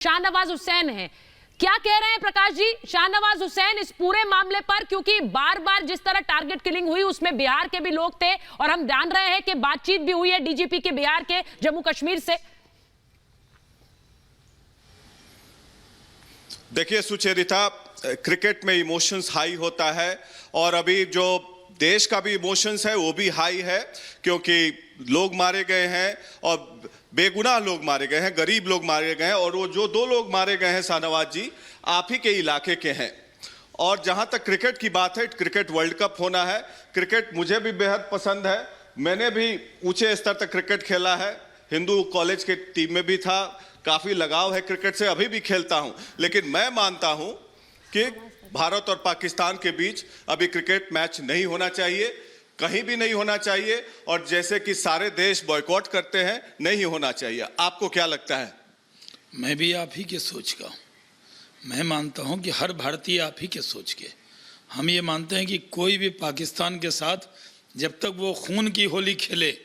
शाहनवाज हुसैन है। क्या कह रहे हैं प्रकाश जी शाहनवाज हुसैन इस पूरे मामले पर? क्योंकि बार बार जिस तरह टारगेट किलिंग हुई उसमें बिहार के भी लोग थे और हम जान रहे हैं कि बातचीत भी हुई है डीजीपी के बिहार के जम्मू कश्मीर से। देखिए सुचेरिता, क्रिकेट में इमोशंस हाई होता है और अभी जो देश का भी इमोशंस है वो भी हाई है, क्योंकि लोग मारे गए हैं और बेगुनाह लोग मारे गए हैं, गरीब लोग मारे गए हैं। और वो जो 2 लोग मारे गए हैं शाहनवाज जी, आप ही के इलाके के हैं। और जहां तक क्रिकेट की बात है, क्रिकेट वर्ल्ड कप होना है। क्रिकेट मुझे भी बेहद पसंद है, मैंने भी ऊंचे स्तर तक क्रिकेट खेला है, हिंदू कॉलेज के टीम में भी था, काफी लगाव है क्रिकेट से, अभी भी खेलता हूं। लेकिन मैं मानता हूं कि भारत और पाकिस्तान के बीच अभी क्रिकेट मैच नहीं होना चाहिए, कहीं भी नहीं होना चाहिए, और जैसे कि सारे देश बॉयकॉट करते हैं, नहीं होना चाहिए। आपको क्या लगता है? मैं भी आप ही के सोच का, मैं मानता हूं कि हर भारतीय आप ही के सोच के। हम ये मानते हैं कि कोई भी पाकिस्तान के साथ जब तक वो खून की होली खेले,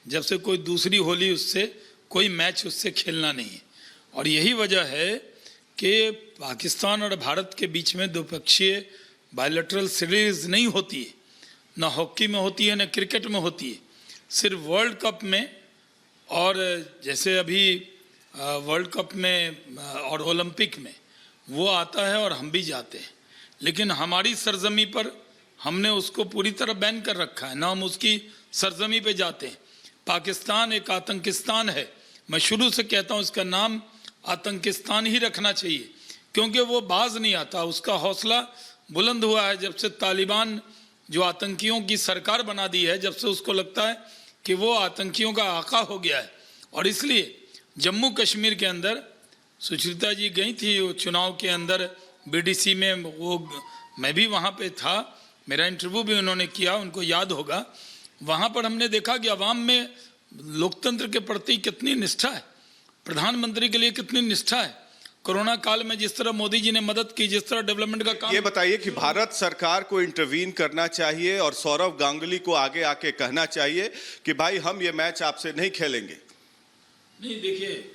जब से कोई दूसरी होली उससे, कोई मैच उससे खेलना नहीं है। और यही वजह है कि पाकिस्तान और भारत के बीच में द्विपक्षीय बायलैटरल सीरीज नहीं होती है, न हॉकी में होती है न क्रिकेट में होती है, सिर्फ वर्ल्ड कप में। और जैसे अभी वर्ल्ड कप में और ओलंपिक में वो आता है और हम भी जाते हैं, लेकिन हमारी सरजमी पर हमने उसको पूरी तरह बैन कर रखा है, ना हम उसकी सरजमी पे जाते हैं। पाकिस्तान एक आतंकिस्तान है, मैं शुरू से कहता हूँ इसका नाम आतंकिस्तान ही रखना चाहिए, क्योंकि वो बाज नहीं आता। उसका हौसला बुलंद हुआ है जब से तालिबान जो आतंकियों की सरकार बना दी है, जब से उसको लगता है कि वो आतंकियों का आका हो गया है। और इसलिए जम्मू कश्मीर के अंदर सुचरिता जी गई थी वो चुनाव के अंदर बीडीसी में, वो मैं भी वहाँ पे था, मेरा इंटरव्यू भी उन्होंने किया, उनको याद होगा। वहाँ पर हमने देखा कि अवाम में लोकतंत्र के प्रति कितनी निष्ठा है, प्रधानमंत्री के लिए कितनी निष्ठा है। कोरोना काल में जिस तरह मोदी जी ने मदद की, जिस तरह डेवलपमेंट का काम। ये बताइए कि भारत सरकार को इंटरवीन करना चाहिए और सौरव गांगुली को आगे आके कहना चाहिए कि भाई हम ये मैच आपसे नहीं खेलेंगे। नहीं, देखिए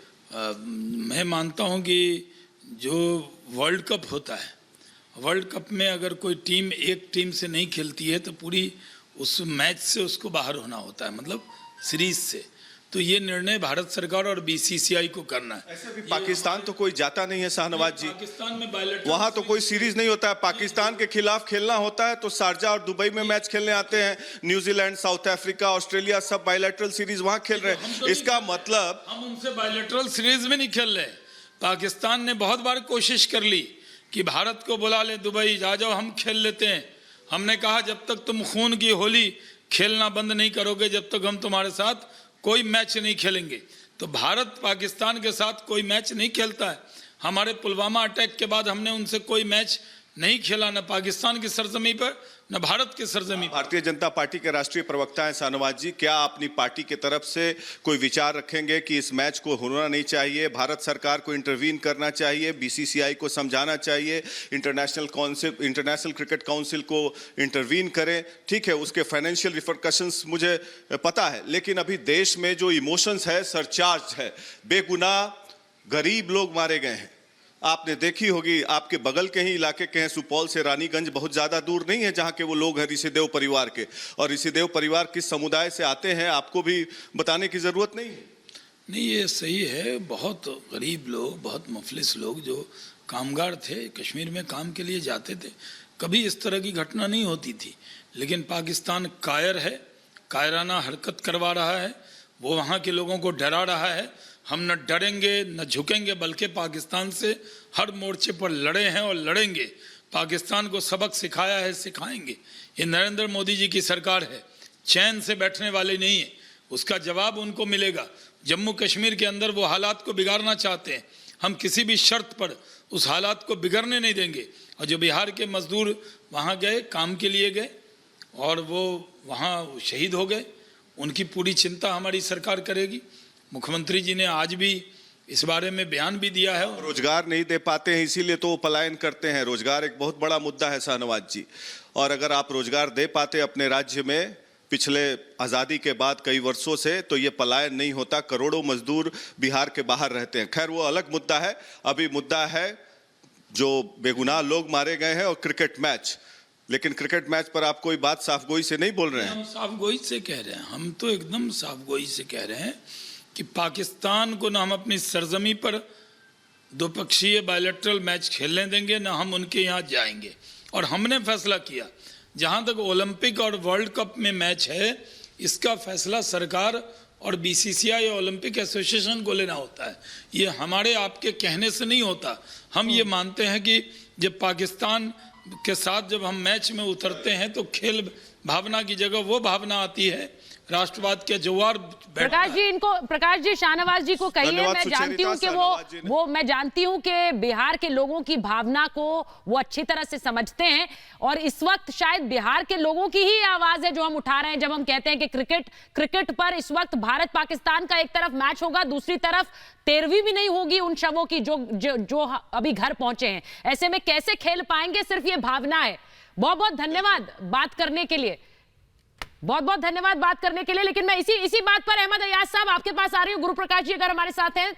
मैं मानता हूं कि जो वर्ल्ड कप होता है, वर्ल्ड कप में अगर कोई टीम एक टीम से नहीं खेलती है तो पूरी उस मैच से उसको बाहर होना होता है, मतलब सीरीज से। तो ये निर्णय भारत सरकार और बीसीसीआई को करना है। ऐसे भी पाकिस्तान तो कोई जाता नहीं है शाहनवाज जी, पाकिस्तान में बायलैटरल वहां तो कोई सीरीज नहीं होता है। पाकिस्तान के खिलाफ खेलना होता है तो शारजा और दुबई में मैच खेलने आते हैं। न्यूजीलैंड, साउथ अफ्रीका, ऑस्ट्रेलिया सब बायलैटरल सीरीज वहां खेल रहे हैं। इसका मतलब हम उनसे बायलैटरल सीरीज में नहीं खेल रहे। पाकिस्तान ने बहुत बार कोशिश कर ली कि भारत को बुला ले, दुबई आ जाओ हम खेल लेते हैं। हमने कहा जब तक तुम खून की होली खेलना बंद नहीं करोगे, जब तक हम तुम्हारे साथ कोई मैच नहीं खेलेंगे। तो भारत पाकिस्तान के साथ कोई मैच नहीं खेलता है। हमारे पुलवामा अटैक के बाद हमने उनसे कोई मैच नहीं खेला, न पाकिस्तान की सरजमी पर न भारत की सरजमी। भारतीय जनता पार्टी के राष्ट्रीय प्रवक्ता हैं शाहनवाज जी, क्या अपनी पार्टी की तरफ से कोई विचार रखेंगे कि इस मैच को होना नहीं चाहिए, भारत सरकार को इंटरवीन करना चाहिए, बीसीसीआई को समझाना चाहिए, इंटरनेशनल क्रिकेट काउंसिल को इंटरवीन करें? ठीक है, उसके फाइनेंशियल रिपरकशंस मुझे पता है, लेकिन अभी देश में जो इमोशंस है सरचार्ज है, बेगुनाह गरीब लोग मारे गए हैं। आपने देखी होगी, आपके बगल के ही इलाके के हैं, सुपौल से रानीगंज बहुत ज़्यादा दूर नहीं है जहाँ के वो लोग हैं ऋषिदेव परिवार के। और ऋषिदेव परिवार किस समुदाय से आते हैं आपको भी बताने की ज़रूरत नहीं है। नहीं, ये सही है। बहुत गरीब लोग, बहुत मुफलिस लोग जो कामगार थे, कश्मीर में काम के लिए जाते थे, कभी इस तरह की घटना नहीं होती थी। लेकिन पाकिस्तान कायर है, कायराना हरकत करवा रहा है, वो वहाँ के लोगों को डरा रहा है। हम न डरेंगे न झुकेंगे, बल्कि पाकिस्तान से हर मोर्चे पर लड़े हैं और लड़ेंगे। पाकिस्तान को सबक सिखाया है, सिखाएंगे। ये नरेंद्र मोदी जी की सरकार है, चैन से बैठने वाली नहीं है, उसका जवाब उनको मिलेगा। जम्मू कश्मीर के अंदर वो हालात को बिगाड़ना चाहते हैं, हम किसी भी शर्त पर उस हालात को बिगड़ने नहीं देंगे। और जो बिहार के मजदूर वहाँ गए, काम के लिए गए और वो वहाँ शहीद हो गए, उनकी पूरी चिंता हमारी सरकार करेगी। मुख्यमंत्री जी ने आज भी इस बारे में बयान भी दिया है। रोजगार नहीं दे पाते हैं इसीलिए तो वो पलायन करते हैं। रोजगार एक बहुत बड़ा मुद्दा है शाहनवाज जी, और अगर आप रोजगार दे पाते अपने राज्य में पिछले आज़ादी के बाद कई वर्षों से, तो ये पलायन नहीं होता। करोड़ों मजदूर बिहार के बाहर रहते हैं। खैर वो अलग मुद्दा है। अभी मुद्दा है जो बेगुनाह लोग मारे गए हैं और क्रिकेट मैच। लेकिन क्रिकेट मैच पर आप कोई बात साफगोई से नहीं बोल रहे हैं। हम साफगोई से कह रहे हैं, हम तो एकदम साफगोई से कह रहे हैं कि पाकिस्तान को ना हम अपनी सरजमी पर द्विपक्षीय बायलैटरल मैच खेलने देंगे, ना हम उनके यहाँ जाएंगे। और हमने फैसला किया, जहाँ तक ओलंपिक और वर्ल्ड कप में मैच है, इसका फैसला सरकार और बीसीसीआई ओलंपिक एसोसिएशन को लेना होता है। ये हमारे आपके कहने से नहीं होता। हम ये मानते हैं कि जब पाकिस्तान के साथ जब हम मैच में उतरते हैं तो खेल भावना की जगह वो भावना आती है, राष्ट्रवाद के जोर। प्रकाश जी शाहनवाज जी को कहिए, मैं जानती हूं कि मैं जानती हूं कि बिहार के लोगों की भावना को वो अच्छी तरह से समझते हैं, और इस वक्त शायद बिहार के लोगों की ही आवाज है जो हम उठा रहे हैं जब हम कहते हैं कि क्रिकेट पर इस वक्त भारत पाकिस्तान का एक तरफ मैच होगा, दूसरी तरफ 13वीं भी नहीं होगी उन शवों की जो अभी घर पहुंचे हैं। ऐसे में कैसे खेल पाएंगे? सिर्फ ये भावना है। बहुत बहुत धन्यवाद बात करने के लिए, बहुत बहुत धन्यवाद बात करने के लिए। लेकिन मैं इसी बात पर अहमद अयाज साहब आपके पास आ रही हूँ। गुरु प्रकाश जी अगर हमारे साथ हैं